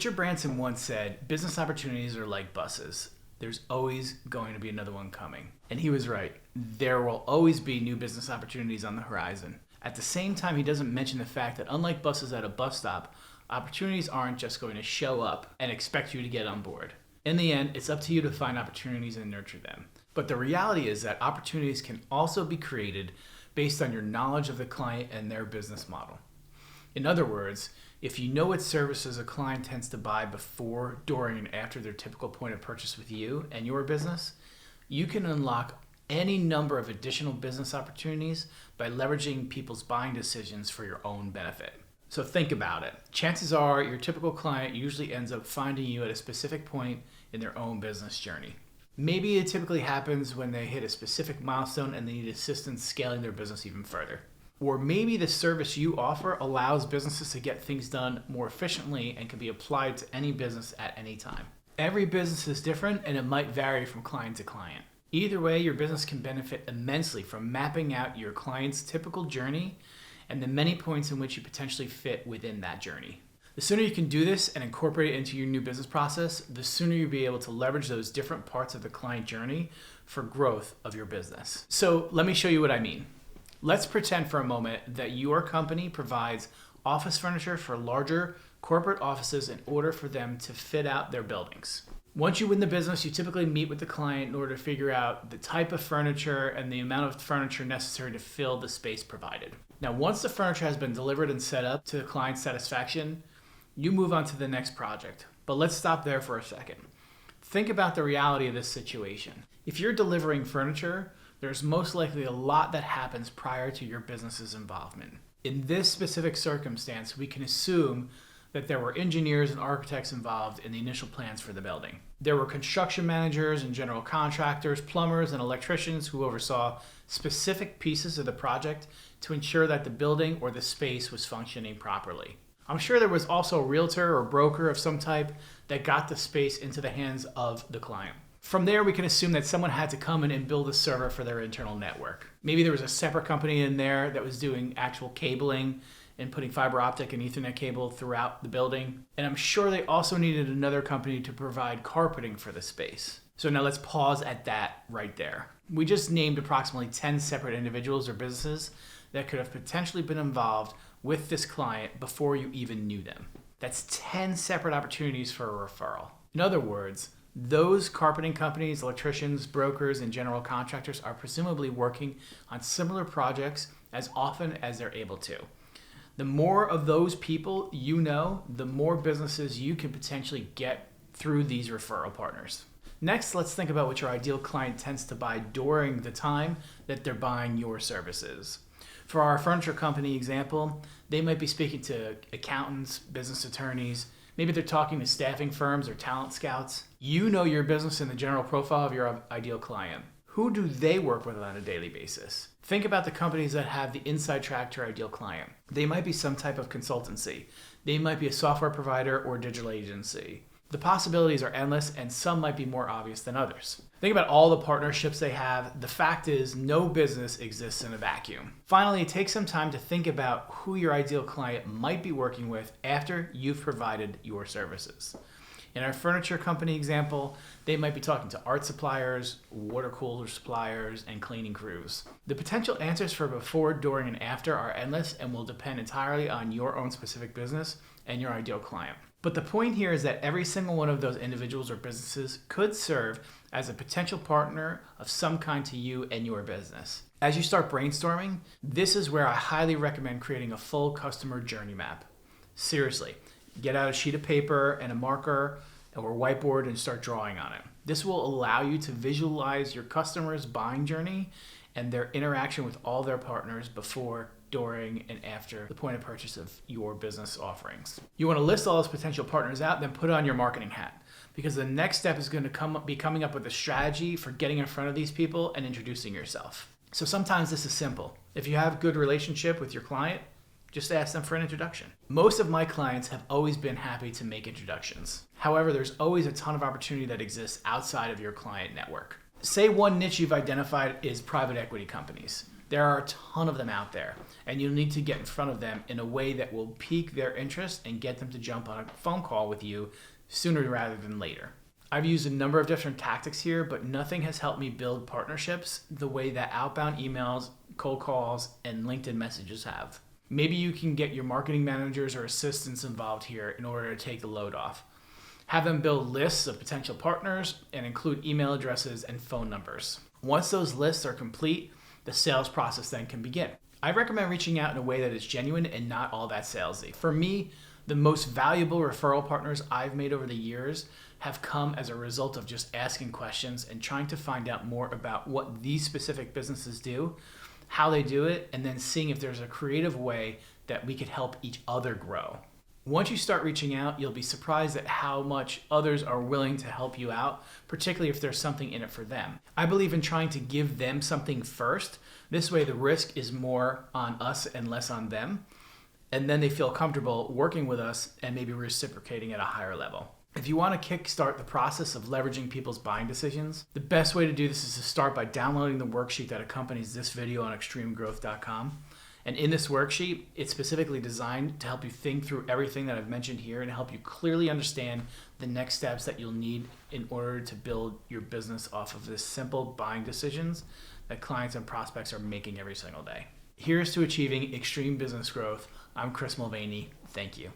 Richard Branson once said, business opportunities are like buses. There's always going to be another one coming. And he was right. There will always be new business opportunities on the horizon. At the same time, he doesn't mention the fact that unlike buses at a bus stop, opportunities aren't just going to show up and expect you to get on board. In the end, it's up to you to find opportunities and nurture them. But the reality is that opportunities can also be created based on your knowledge of the client and their business model. In other words, if you know what services a client tends to buy before, during, and after their typical point of purchase with you and your business, you can unlock any number of additional business opportunities by leveraging people's buying decisions for your own benefit. So think about it. Chances are your typical client usually ends up finding you at a specific point in their own business journey. Maybe it typically happens when they hit a specific milestone and they need assistance scaling their business even further. Or maybe the service you offer allows businesses to get things done more efficiently and can be applied to any business at any time. Every business is different and it might vary from client to client. Either way, your business can benefit immensely from mapping out your client's typical journey and the many points in which you potentially fit within that journey. The sooner you can do this and incorporate it into your new business process, the sooner you'll be able to leverage those different parts of the client journey for growth of your business. So let me show you what I mean. Let's pretend for a moment that your company provides office furniture for larger corporate offices in order for them to fit out their buildings. Once you win the business, you typically meet with the client in order to figure out the type of furniture and the amount of furniture necessary to fill the space provided. Now, once the furniture has been delivered and set up to the client's satisfaction, you move on to the next project. But let's stop there for a second. Think about the reality of this situation. If you're delivering furniture, there's most likely a lot that happens prior to your business's involvement. In this specific circumstance, we can assume that there were engineers and architects involved in the initial plans for the building. There were construction managers and general contractors, plumbers and electricians who oversaw specific pieces of the project to ensure that the building or the space was functioning properly. I'm sure there was also a realtor or broker of some type that got the space into the hands of the client. From there, we can assume that someone had to come in and build a server for their internal network. Maybe there was a separate company in there that was doing actual cabling and putting fiber optic and Ethernet cable throughout the building. And I'm sure they also needed another company to provide carpeting for the space. So now let's pause at that right there. We just named approximately 10 separate individuals or businesses that could have potentially been involved with this client before you even knew them. That's 10 separate opportunities for a referral. In other words, those carpeting companies, electricians, brokers, and general contractors are presumably working on similar projects as often as they're able to. The more of those people you know, the more businesses you can potentially get through these referral partners. Next, let's think about what your ideal client tends to buy during the time that they're buying your services. For our furniture company example, they might be speaking to accountants, business attorneys. Maybe they're talking to staffing firms or talent scouts. You know your business and the general profile of your ideal client. Who do they work with on a daily basis? Think about the companies that have the inside track to your ideal client. They might be some type of consultancy. They might be a software provider or digital agency. The possibilities are endless and some might be more obvious than others. Think about all the partnerships they have. The fact is, no business exists in a vacuum. Finally, take some time to think about who your ideal client might be working with after you've provided your services. In our furniture company example, they might be talking to art suppliers, water cooler suppliers, and cleaning crews. The potential answers for before, during, and after are endless and will depend entirely on your own specific business and your ideal client. But the point here is that every single one of those individuals or businesses could serve as a potential partner of some kind to you and your business. As you start brainstorming, this is where I highly recommend creating a full customer journey map. Seriously, get out a sheet of paper and a marker or whiteboard and start drawing on it. This will allow you to visualize your customer's buying journey and their interaction with all their partners before, during, and after the point of purchase of your business offerings. You want to list all those potential partners out, then put on your marketing hat, because the next step is going to be coming up with a strategy for getting in front of these people and introducing yourself. So sometimes this is simple. If you have a good relationship with your client, just ask them for an introduction. Most of my clients have always been happy to make introductions. However, there's always a ton of opportunity that exists outside of your client network. Say one niche you've identified is private equity companies. There are a ton of them out there, and you'll need to get in front of them in a way that will pique their interest and get them to jump on a phone call with you sooner rather than later. I've used a number of different tactics here, but nothing has helped me build partnerships the way that outbound emails, cold calls, and LinkedIn messages have. Maybe you can get your marketing managers or assistants involved here in order to take the load off. Have them build lists of potential partners and include email addresses and phone numbers. Once those lists are complete, the sales process then can begin. I recommend reaching out in a way that is genuine and not all that salesy. For me, the most valuable referral partners I've made over the years have come as a result of just asking questions and trying to find out more about what these specific businesses do, how they do it, and then seeing if there's a creative way that we could help each other grow. Once you start reaching out, you'll be surprised at how much others are willing to help you out, particularly if there's something in it for them. I believe in trying to give them something first. This way the risk is more on us and less on them. And then they feel comfortable working with us and maybe reciprocating at a higher level. If you want to kickstart the process of leveraging people's buying decisions, the best way to do this is to start by downloading the worksheet that accompanies this video on extremegrowth.com. And in this worksheet, it's specifically designed to help you think through everything that I've mentioned here and help you clearly understand the next steps that you'll need in order to build your business off of this simple buying decisions that clients and prospects are making every single day. Here's to achieving extreme business growth. I'm Chris Mulvaney. Thank you.